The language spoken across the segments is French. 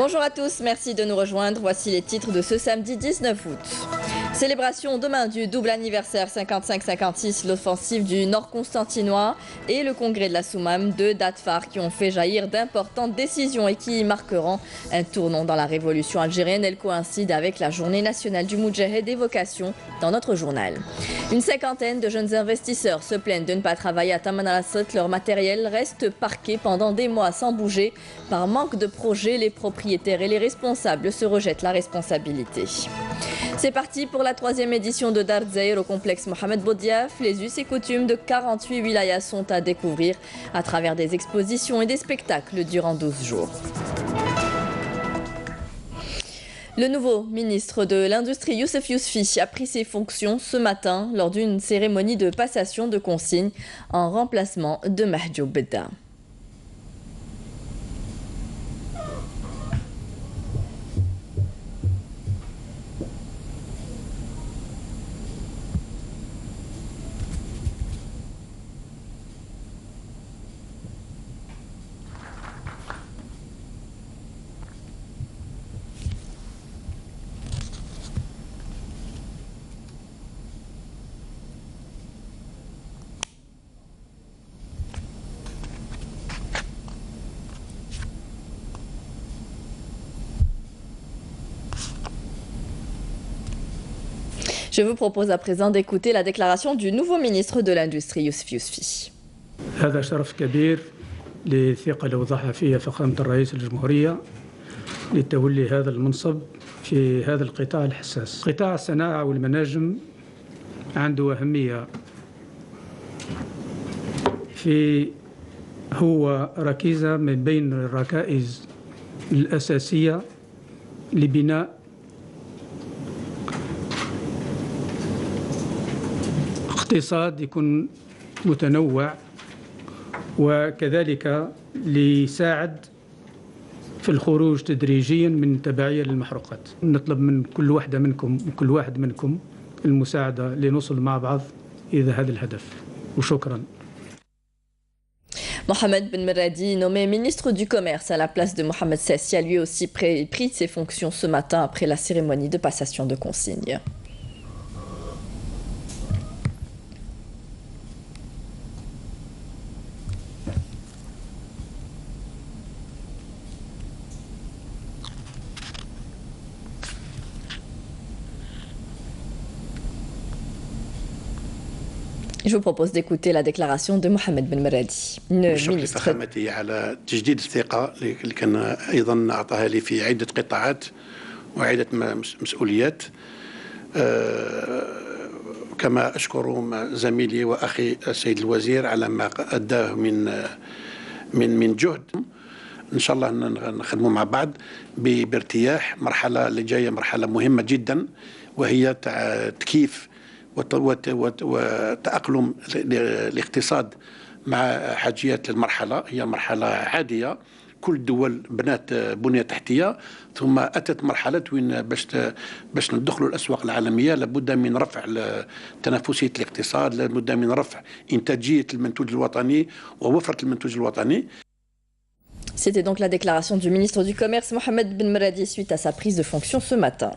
Bonjour à tous, merci de nous rejoindre. Voici les titres de ce samedi 19 août. Célébration demain du double anniversaire 55-56, l'offensive du Nord constantinois et le congrès de la Soumam, deux dates phares qui ont fait jaillir d'importantes décisions et qui marqueront un tournant dans la révolution algérienne. Elles coïncident avec la journée nationale du Moudjahed, évocation dans notre journal. Une cinquantaine de jeunes investisseurs se plaignent de ne pas travailler à Taman al-Assad. Leur matériel reste parqué pendant des mois sans bouger. Par manque de projet, les propriétaires et les responsables se rejettent la responsabilité. C'est parti pour la troisième édition de Dar Zeir au complexe Mohamed Boudiaf. Les us et coutumes de 48 wilayas sont à découvrir à travers des expositions et des spectacles durant 12 jours. Le nouveau ministre de l'Industrie, Youssef Yousfi, a pris ses fonctions ce matin lors d'une cérémonie de passation de consignes en remplacement de Mahjoub Bedda. Je vous propose à présent d'écouter la déclaration du nouveau ministre de l'Industrie, Youssef Yousfi. هذا شرف كبير للثقة اللي وضعها فيها فخامة الرئيس الجمهورية لتولي هذا المنصب في هذا القطاع الحساس. قطاع الصناعة والمناجم عنده أهمية هو ركيزة من بين الركائز الأساسية لبناء اقتصاد يكون متنوع وكذلك ليساعد في الخروج تدريجيا من التبعية للمحروقات. نطلب من كل واحدة منكم وكل واحد منكم المساعدة لنوصل مع بعض إلى هذا الهدف وشكرا. Mohamed Ben Meradi, nommé ministre du Commerce à la place de Mohamed Sessi, a lui aussi pris ses fonctions ce matin après la cérémonie de passation de consignes. Je vous propose d'écouter la déclaration de Mohamed Ben Meradi, ministre. فخامته على تجديد الثقة اللي كان أيضا أعطاها لي في عدة قطاعات وعدة مسؤوليات. كما أشكر زميلي وأخي السيد الوزير على ما أداه من جهد. إن شاء الله نخدموا مع بعض بارتياح. مرحلة اللي جاية مرحلة مهمة جدا وهي تكييف وتأقلم الاقتصاد مع حاجيات المرحلة. هي مرحلة عادية، كل الدول بنات بنية تحتية، ثم أتت مرحلة وين باش ندخلوا الأسواق العالمية لابد من رفع تنافسية الاقتصاد، لابد من رفع إنتاجية المنتوج الوطني ووفرة المنتوج الوطني. C'était donc la déclaration du ministre du Commerce, Mohamed Ben Meradi, suite à sa prise de fonction ce matin.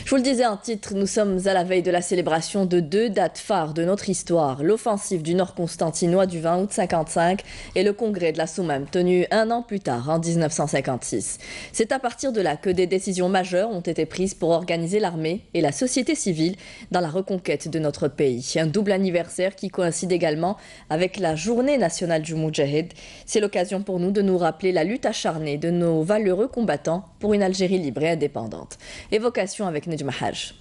Je vous le disais en titre, nous sommes à la veille de la célébration de deux dates phares de notre histoire, l'offensive du Nord constantinois du 20 août 55 et le congrès de la Soumam tenu un an plus tard, en 1956. C'est à partir de là que des décisions majeures ont été prises pour organiser l'armée et la société civile dans la reconquête de notre pays. Un double anniversaire qui coïncide également avec la journée nationale du Moudjahed. C'est l'occasion pour nous de nous rappeler la lutte acharnée de nos valeureux combattants pour une Algérie libre et indépendante. Évocation avec Nejma Haj.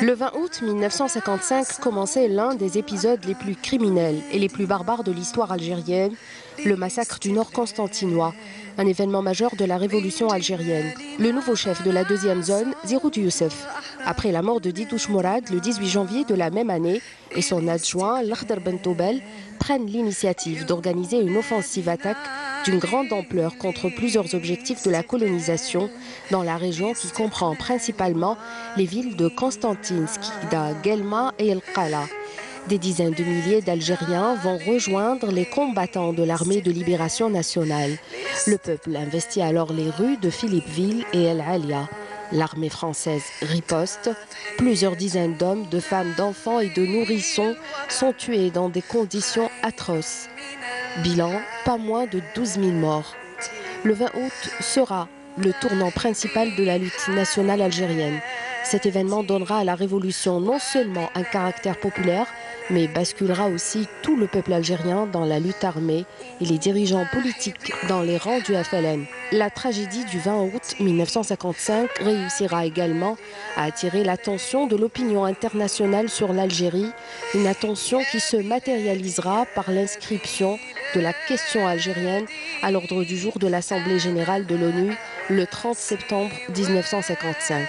Le 20 août 1955 commençait l'un des épisodes les plus criminels et les plus barbares de l'histoire algérienne, le massacre du Nord constantinois, un événement majeur de la révolution algérienne. Le nouveau chef de la deuxième zone, Ziroud Youssef, après la mort de Didouche Mourad le 18 janvier de la même année, et son adjoint, Lakhdar Ben Toubel, prennent l'initiative d'organiser une offensive attaque d'une grande ampleur contre plusieurs objectifs de la colonisation dans la région qui comprend principalement les villes de Konstantin, Skikda, Guelma et El Qala. Des dizaines de milliers d'Algériens vont rejoindre les combattants de l'armée de libération nationale. Le peuple investit alors les rues de Philippeville et El Alia. L'armée française riposte. Plusieurs dizaines d'hommes, de femmes, d'enfants et de nourrissons sont tués dans des conditions atroces. Bilan, pas moins de 12 000 morts. Le 20 août sera le tournant principal de la lutte nationale algérienne. Cet événement donnera à la révolution non seulement un caractère populaire, mais basculera aussi tout le peuple algérien dans la lutte armée et les dirigeants politiques dans les rangs du FLN. La tragédie du 20 août 1955 réussira également à attirer l'attention de l'opinion internationale sur l'Algérie, une attention qui se matérialisera par l'inscription de la question algérienne à l'ordre du jour de l'Assemblée générale de l'ONU le 30 septembre 1955.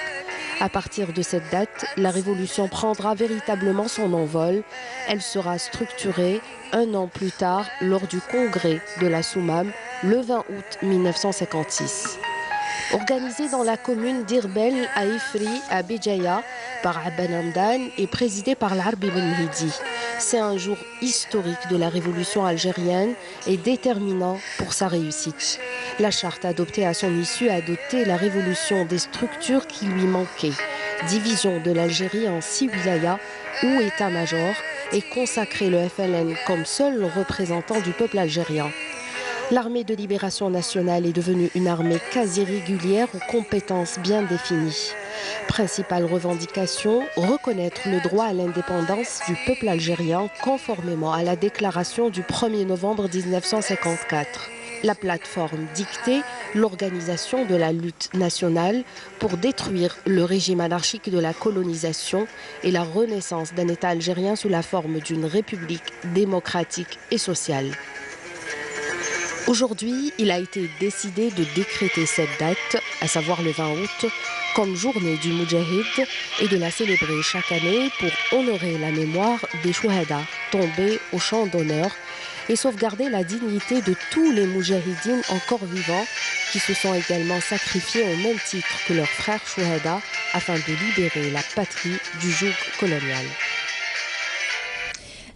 À partir de cette date, la révolution prendra véritablement son envol. Elle sera structurée un an plus tard lors du congrès de la Soumam, le 20 août 1956. Organisé dans la commune d'Irbel à Ifri, à Béjaïa, par Abban Hamdan et présidé par l'Arbi Ben Mhidi. C'est un jour historique de la révolution algérienne et déterminant pour sa réussite. La charte adoptée à son issue a doté la révolution des structures qui lui manquaient. Division de l'Algérie en 6 wilayas ou état-major et consacré le FLN comme seul représentant du peuple algérien. L'armée de libération nationale est devenue une armée quasi régulière aux compétences bien définies. Principale revendication, reconnaître le droit à l'indépendance du peuple algérien conformément à la déclaration du 1er novembre 1954. La plateforme dictait l'organisation de la lutte nationale pour détruire le régime anarchique de la colonisation et la renaissance d'un État algérien sous la forme d'une république démocratique et sociale. Aujourd'hui, il a été décidé de décréter cette date, à savoir le 20 août, comme journée du Moudjahid et de la célébrer chaque année pour honorer la mémoire des Chouhada tombés au champ d'honneur et sauvegarder la dignité de tous les Moudjahidines encore vivants qui se sont également sacrifiés au même titre que leurs frères Chouhada afin de libérer la patrie du joug colonial.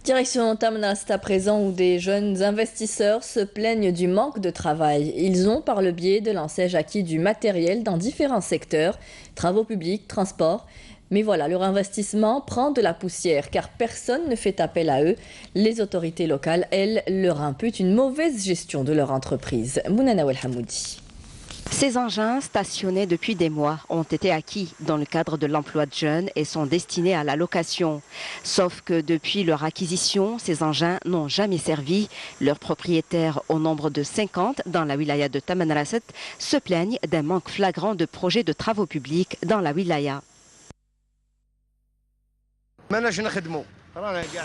Direction Tamanrasset à présent où des jeunes investisseurs se plaignent du manque de travail. Ils ont par le biais de l'enseigne acquis du matériel dans différents secteurs, travaux publics, transports. Mais voilà, leur investissement prend de la poussière car personne ne fait appel à eux. Les autorités locales, elles, leur imputent une mauvaise gestion de leur entreprise. Mounana Welhamoudi. Ces engins, stationnés depuis des mois, ont été acquis dans le cadre de l'emploi de jeunes et sont destinés à la location. Sauf que depuis leur acquisition, ces engins n'ont jamais servi. Leurs propriétaires, au nombre de 50 dans la wilaya de Tamanrasset, se plaignent d'un manque flagrant de projets de travaux publics dans la wilaya.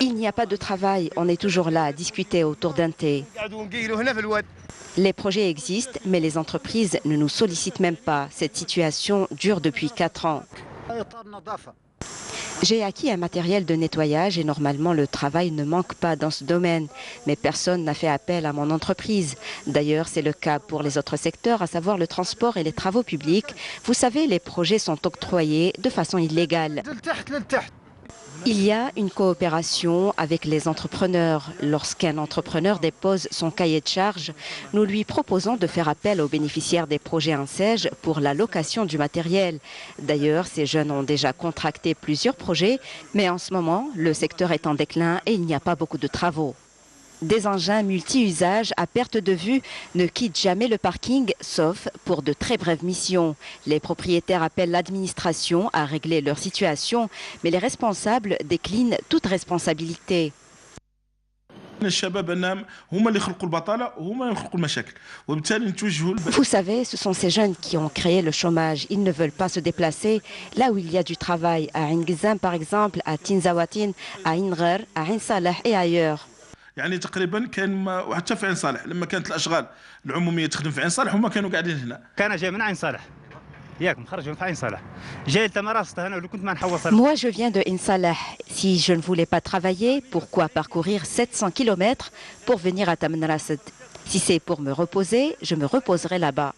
Il n'y a pas de travail, on est toujours là à discuter autour d'un thé. Les projets existent, mais les entreprises ne nous sollicitent même pas. Cette situation dure depuis 4 ans. J'ai acquis un matériel de nettoyage et normalement le travail ne manque pas dans ce domaine. Mais personne n'a fait appel à mon entreprise. D'ailleurs, c'est le cas pour les autres secteurs, à savoir le transport et les travaux publics. Vous savez, les projets sont octroyés de façon illégale. Il y a une coopération avec les entrepreneurs. Lorsqu'un entrepreneur dépose son cahier de charges, nous lui proposons de faire appel aux bénéficiaires des projets ANSEJ pour la location du matériel. D'ailleurs, ces jeunes ont déjà contracté plusieurs projets, mais en ce moment, le secteur est en déclin et il n'y a pas beaucoup de travaux. Des engins multi-usages à perte de vue ne quittent jamais le parking, sauf pour de très brèves missions. Les propriétaires appellent l'administration à régler leur situation, mais les responsables déclinent toute responsabilité. Vous savez, ce sont ces jeunes qui ont créé le chômage. Ils ne veulent pas se déplacer là où il y a du travail. À Ingizam, par exemple, à Tinzawatin, à Inrer, à Ain Salah et ailleurs. يعني تقريبا كان وحتى في عين صالح لما كانت الاشغال العموميه تخدم في عين صالح هما كانوا قاعدين هنا. كان جاي من عين صالح. ياك مخرج من عين صالح. جاي لتمارست هنا ولو كنت ما نحوص. Moi je viens de Ain Salah. Si je ne voulais pas travailler, pourquoi parcourir 700 km pour venir à Tamanrasset? Si c'est pour me reposer, je me reposerai là-bas.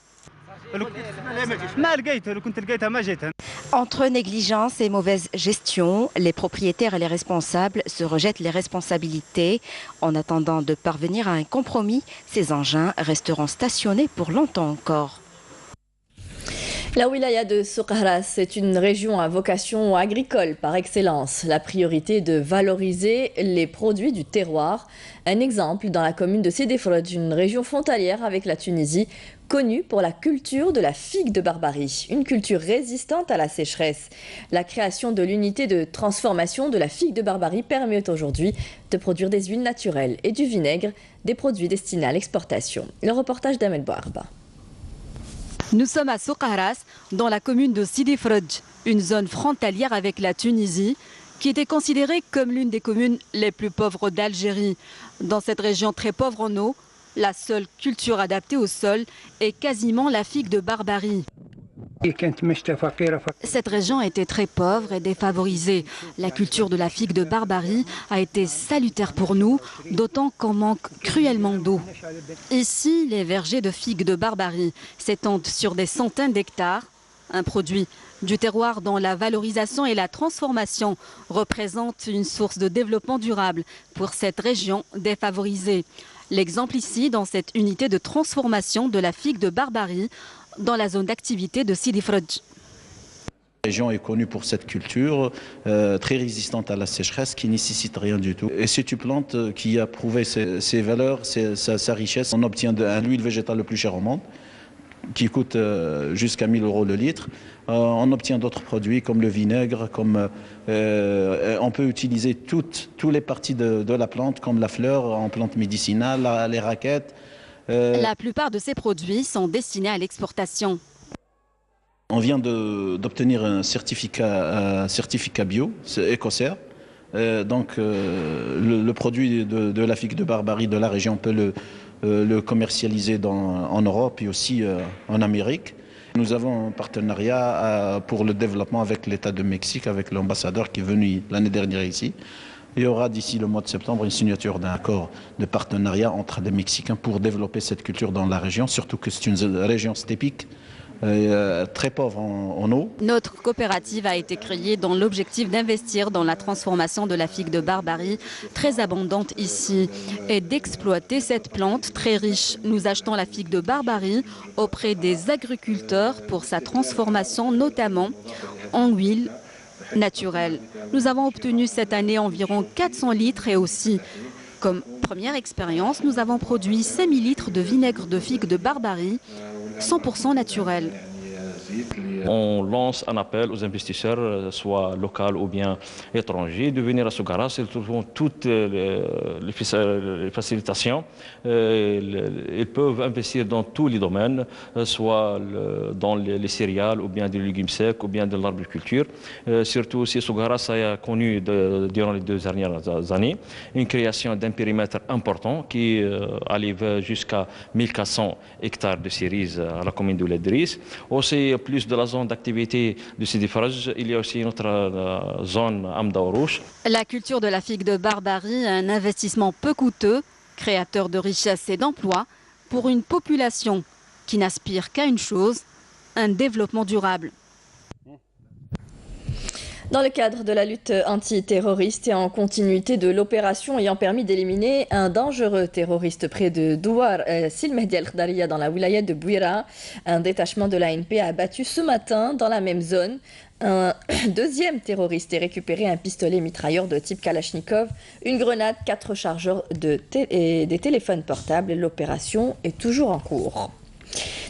ما لقيتها لو كنت لقيتها ما جيتها. Entre négligence et mauvaise gestion, les propriétaires et les responsables se rejettent les responsabilités. En attendant de parvenir à un compromis, ces engins resteront stationnés pour longtemps encore. La wilaya de Souk Ahras est une région à vocation agricole par excellence. La priorité est de valoriser les produits du terroir. Un exemple dans la commune de Sidi Frodj, une région frontalière avec la Tunisie, connue pour la culture de la figue de Barbarie, une culture résistante à la sécheresse. La création de l'unité de transformation de la figue de Barbarie permet aujourd'hui de produire des huiles naturelles et du vinaigre, des produits destinés à l'exportation. Le reportage d'Ahmed Bouarba. Nous sommes à Souk Ahras, dans la commune de Sidi Frodj, une zone frontalière avec la Tunisie, qui était considérée comme l'une des communes les plus pauvres d'Algérie. Dans cette région très pauvre en eau, la seule culture adaptée au sol est quasiment la figue de Barbarie. Cette région était très pauvre et défavorisée. La culture de la figue de Barbarie a été salutaire pour nous, d'autant qu'on manque cruellement d'eau. Ici, les vergers de figues de Barbarie s'étendent sur des centaines d'hectares, un produit du terroir dont la valorisation et la transformation représentent une source de développement durable pour cette région défavorisée. L'exemple ici, dans cette unité de transformation de la figue de Barbarie, dans la zone d'activité de Sidi Frodj. La région est connue pour cette culture très résistante à la sécheresse qui ne nécessite rien du tout. Et c'est une plante qui a prouvé ses valeurs, sa richesse. On obtient l'huile végétale le plus chère au monde, qui coûte jusqu'à 1 000 € le litre. On obtient d'autres produits comme le vinaigre, on peut utiliser toutes les parties de la plante, comme la fleur en plante médicinale, les raquettes. La plupart de ces produits sont destinés à l'exportation. On vient d'obtenir un certificat bio, c'est Écossaire. Donc le produit de la figue de Barbarie de la région, on peut le commercialiser en Europe et aussi en Amérique. Nous avons un partenariat pour le développement avec l'État de Mexique, avec l'ambassadeur qui est venu l'année dernière ici. Il y aura d'ici le mois de septembre une signature d'un accord de partenariat entre les Mexicains pour développer cette culture dans la région, surtout que c'est une région stépique, très pauvre en eau. Notre coopérative a été créée dans l'objectif d'investir dans la transformation de la figue de Barbarie, très abondante ici, et d'exploiter cette plante très riche. Nous achetons la figue de Barbarie auprès des agriculteurs pour sa transformation, notamment en huile naturelle. Nous avons obtenu cette année environ 400 litres et aussi, comme première expérience, nous avons produit 5000 litres de vinaigre de figue de Barbarie, 100% naturel. On lance un appel aux investisseurs, soit locaux ou bien étrangers, de venir à Souk Ahras. Ils trouveront toutes les facilitations. Ils peuvent investir dans tous les domaines, soit dans les céréales, ou bien des légumes secs, ou bien de l'arboriculture. Surtout aussi, Souk Ahras a connu, durant les 2 dernières années, une création d'un périmètre important qui allait jusqu'à 1400 hectares de cerises à la commune de Ledris. Aussi, plus de la zone d'activité de Sidi Frodj, il y a aussi notre zone Amda Orouch. La culture de la figue de Barbarie, un investissement peu coûteux, créateur de richesses et d'emplois, pour une population qui n'aspire qu'à une chose, un développement durable. Dans le cadre de la lutte antiterroriste et en continuité de l'opération ayant permis d'éliminer un dangereux terroriste près de Douar, Silmehdi El-Khdaria, dans la wilaya de Bouira, un détachement de l'ANP a abattu ce matin dans la même zone un deuxième terroriste et récupéré un pistolet mitrailleur de type Kalachnikov, une grenade, 4 chargeurs et des téléphones portables. L'opération est toujours en cours.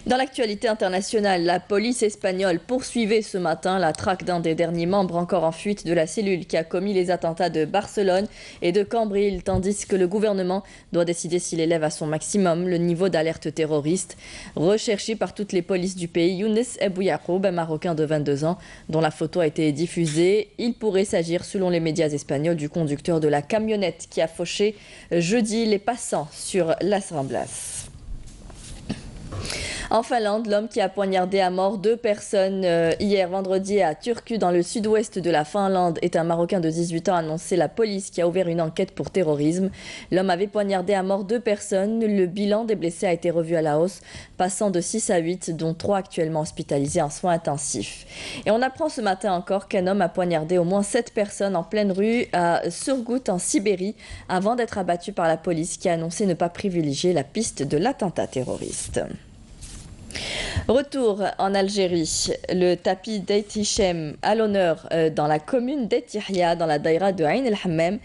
Dans l'actualité internationale, la police espagnole poursuivait ce matin la traque d'un des derniers membres encore en fuite de la cellule qui a commis les attentats de Barcelone et de Cambrils, tandis que le gouvernement doit décider s'il élève à son maximum le niveau d'alerte terroriste. Recherché par toutes les polices du pays, Younes Ebou Yacoub, un Marocain de 22 ans, dont la photo a été diffusée, il pourrait s'agir, selon les médias espagnols, du conducteur de la camionnette qui a fauché jeudi les passants sur Las Ramblas. En Finlande, l'homme qui a poignardé à mort 2 personnes hier vendredi à Turku dans le sud-ouest de la Finlande est un Marocain de 18 ans, a annoncé la police qui a ouvert une enquête pour terrorisme. L'homme avait poignardé à mort 2 personnes. Le bilan des blessés a été revu à la hausse, passant de 6 à 8, dont 3 actuellement hospitalisés en soins intensifs. Et on apprend ce matin encore qu'un homme a poignardé au moins 7 personnes en pleine rue à Surgut en Sibérie avant d'être abattu par la police qui a annoncé ne pas privilégier la piste de l'attentat terroriste. Retour en Algérie, le tapis d'Eit Hichem à l'honneur dans la commune d'Eit Yahya, dans la daïra de Ain el-Hammam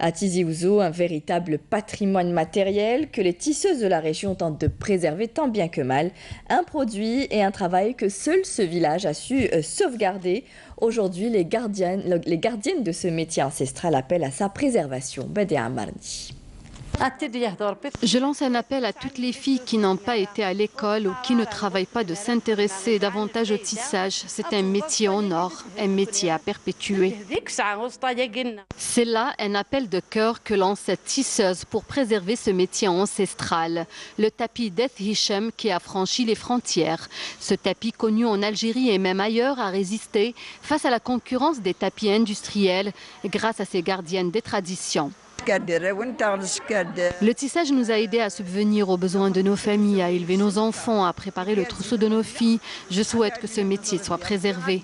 à Tizi Ouzou, un véritable patrimoine matériel que les tisseuses de la région tentent de préserver tant bien que mal, un produit et un travail que seul ce village a su sauvegarder. Aujourd'hui, les gardiennes de ce métier ancestral appellent à sa préservation. Bédéa Mardi. Je lance un appel à toutes les filles qui n'ont pas été à l'école ou qui ne travaillent pas de s'intéresser davantage au tissage. C'est un métier en or, un métier à perpétuer. C'est là un appel de cœur que lance cette tisseuse pour préserver ce métier ancestral. Le tapis d'Eit Hichem qui a franchi les frontières. Ce tapis connu en Algérie et même ailleurs a résisté face à la concurrence des tapis industriels grâce à ses gardiennes des traditions. Le tissage nous a aidés à subvenir aux besoins de nos familles, à élever nos enfants, à préparer le trousseau de nos filles. Je souhaite que ce métier soit préservé.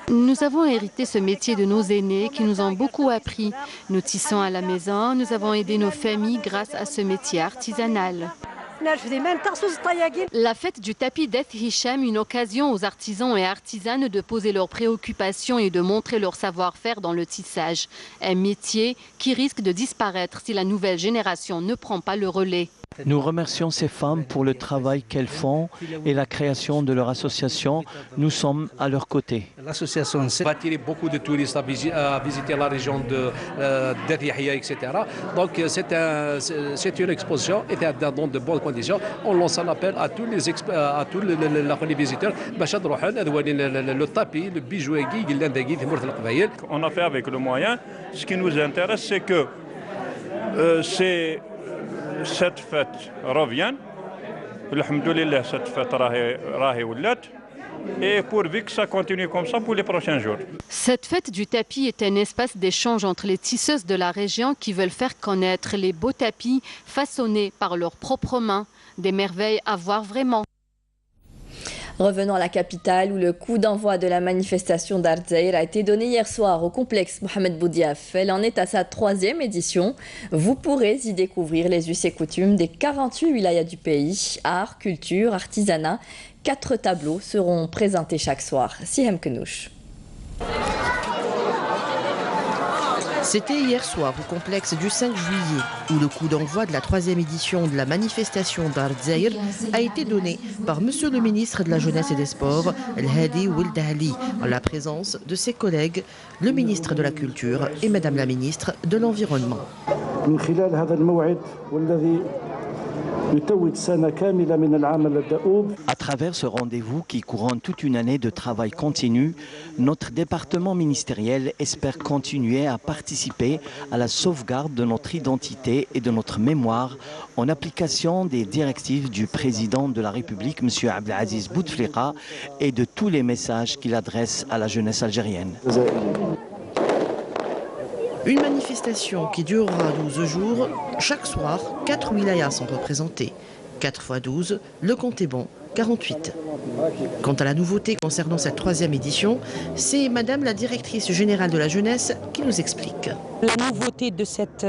Nous avons hérité ce métier de nos aînés qui nous ont beaucoup appris. Nous tissons à la maison, nous avons aidé nos familles grâce à ce métier artisanal. La fête du tapis d'Eit Hichem, une occasion aux artisans et artisanes de poser leurs préoccupations et de montrer leur savoir-faire dans le tissage. Un métier qui risque de disparaître si la nouvelle génération ne prend pas le relais. Nous remercions ces femmes pour le travail qu'elles font et la création de leur association. Nous sommes à leur côté. L'association va attirer beaucoup de touristes à visiter la région d'Eit Yahya, etc. Donc c'est une exposition et dans de bonnes conditions. On lance un appel à tous les visiteurs. Le tapis, le bijou, on a fait avec le moyen. Ce qui nous intéresse, c'est que cette fête revient. Alhamdoulilah, cette fête rahi oulat. Et pourvu que ça continue comme ça pour les prochains jours. Cette fête du tapis est un espace d'échange entre les tisseuses de la région qui veulent faire connaître les beaux tapis façonnés par leurs propres mains. Des merveilles à voir vraiment. Revenons à la capitale où le coup d'envoi de la manifestation d'Arzaïr a été donné hier soir au complexe Mohamed Boudiaf. Elle en est à sa 3e édition. Vous pourrez y découvrir les us et coutumes des 48 wilayas du pays. Art, culture, artisanat. 4 tableaux seront présentés chaque soir. Sihem Kenouch. C'était hier soir au complexe du 5 juillet où le coup d'envoi de la 3e édition de la manifestation d'Arzaïr a été donné par Monsieur le ministre de la Jeunesse et des Sports, El Hadi Oueldahli, en la présence de ses collègues, le ministre de la Culture et Madame la ministre de l'Environnement. À travers ce rendez-vous qui couronne toute une année de travail continu, notre département ministériel espère continuer à participer à la sauvegarde de notre identité et de notre mémoire en application des directives du président de la République, M. Abdelaziz Bouteflika, et de tous les messages qu'il adresse à la jeunesse algérienne. Une manifestation qui durera 12 jours. Chaque soir, 4 wilayas sont représentés. 4 x 12, le compte est bon, 48. Quant à la nouveauté concernant cette 3e édition, c'est Madame la directrice générale de la jeunesse qui nous explique. La nouveauté de cette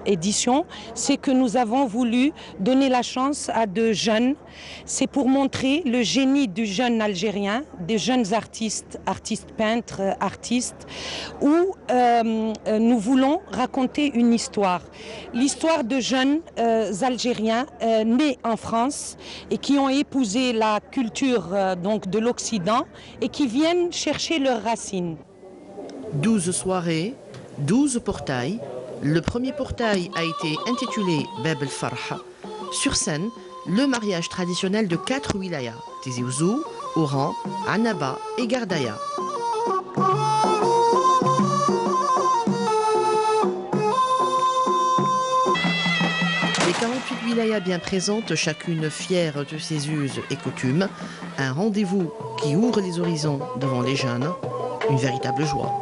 édition, c'est que nous avons voulu donner la chance à de jeunes. C'est pour montrer le génie du jeune algérien, des jeunes artistes peintres, artistes, où nous voulons raconter une histoire. L'histoire de jeunes algériens nés en France et qui ont épousé la culture donc de l'Occident et qui viennent chercher leurs racines. 12 soirées, 12 portails. Le premier portail a été intitulé Bab el-Farha. Sur scène, le mariage traditionnel de 4 wilayas, Tizi Ouzou, Oran, Annaba et Gardaya. Les wilaya bien présente, chacune fière de ses us et coutumes. Un rendez-vous qui ouvre les horizons devant les jeunes. Une véritable joie.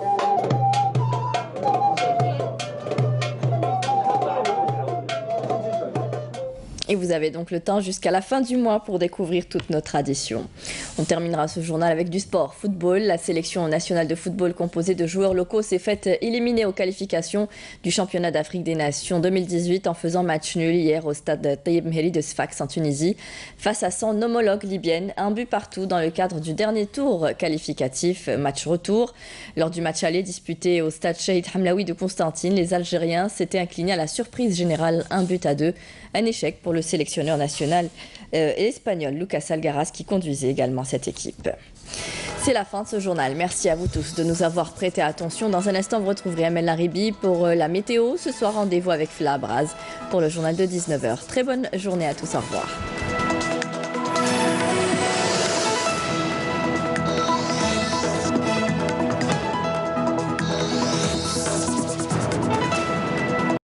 Et vous avez donc le temps jusqu'à la fin du mois pour découvrir toutes nos traditions. On terminera ce journal avec du sport. Football, la sélection nationale de football composée de joueurs locaux s'est faite éliminer aux qualifications du championnat d'Afrique des Nations 2018 en faisant match nul hier au stade Taïeb Mehri de Sfax en Tunisie face à son homologue libyenne, un but partout dans le cadre du dernier tour qualificatif, match retour. Lors du match aller disputé au stade Shahid Hamlaoui de Constantine, les Algériens s'étaient inclinés à la surprise générale 1-2. Un échec pour le sélectionneur national espagnol Lucas Algaraz qui conduisait également cette équipe. C'est la fin de ce journal. Merci à vous tous de nous avoir prêté attention. Dans un instant, vous retrouverez Amel Laribi pour la météo. Ce soir, rendez-vous avec Fla Braz pour le journal de 19h. Très bonne journée à tous. Au revoir.